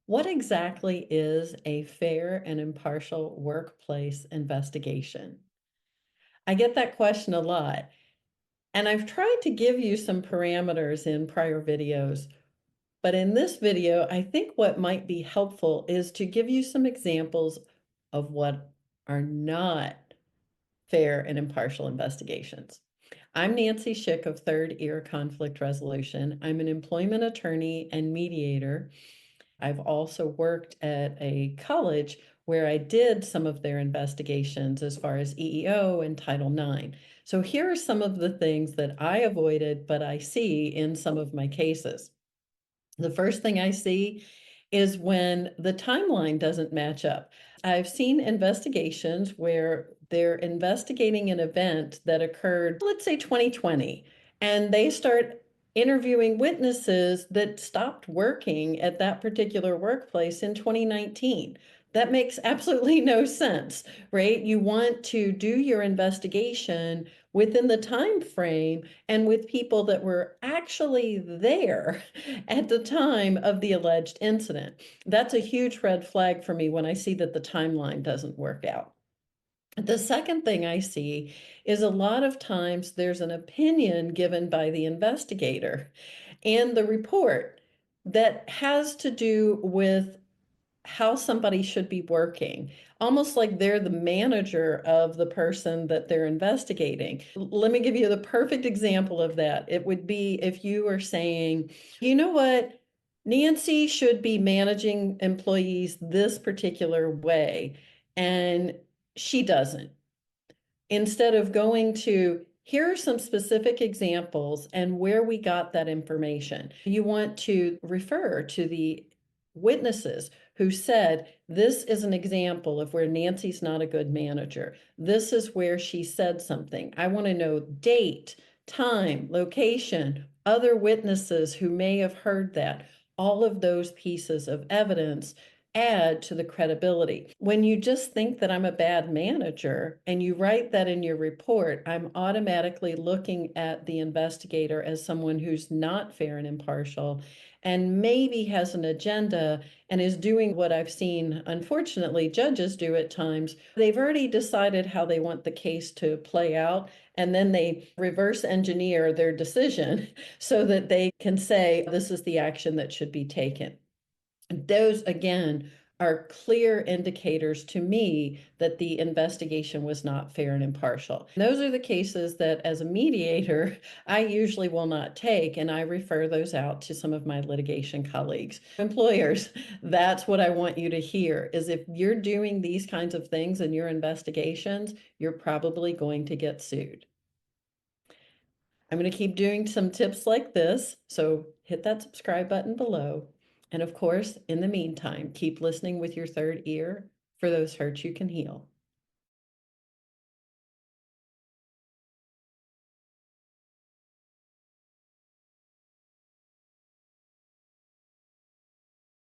What exactly is a fair and impartial workplace investigation? I get that question a lot, and I've tried to give you some parameters in prior videos, but in this video, I think what might be helpful is to give you some examples of what are not fair and impartial investigations. I'm Nancy Schick of Third Ear Conflict Resolution. I'm an employment attorney and mediator. I've also worked at a college where I did some of their investigations as far as EEO and Title IX. So here are some of the things that I avoided, but I see in some of my cases. The first thing I see is when the timeline doesn't match up. I've seen investigations where they're investigating an event that occurred, let's say 2020, and they start interviewing witnesses that stopped working at that particular workplace in 2019. That makes absolutely no sense, right? You want to do your investigation within the time frame and with people that were actually there at the time of the alleged incident. That's a huge red flag for me when I see that the timeline doesn't work out. The second thing I see is a lot of times there's an opinion given by the investigator in the report that has to do with how somebody should be working, almost like they're the manager of the person that they're investigating. Let me give you the perfect example of that. It would be if you were saying, you know what, Nancy should be managing employees this particular way, and she doesn't. Instead of going to, here are some specific examples and where we got that information. You want to refer to the witnesses who said, this is an example of where Nancy's not a good manager. This is where she said something. I want to know date, time, location, other witnesses who may have heard that. All of those pieces of evidence add to the credibility. When you just think that I'm a bad manager and you write that in your report, I'm automatically looking at the investigator as someone who's not fair and impartial and maybe has an agenda and is doing what I've seen, unfortunately, judges do at times. They've already decided how they want the case to play out, and then they reverse engineer their decision so that they can say, this is the action that should be taken. Those, again, are clear indicators to me that the investigation was not fair and impartial. Those are the cases that, as a mediator, I usually will not take, and I refer those out to some of my litigation colleagues. Employers, that's what I want you to hear, is if you're doing these kinds of things in your investigations, you're probably going to get sued. I'm going to keep doing some tips like this, so hit that subscribe button below. And of course, in the meantime, keep listening with your third ear for those hurts you can heal.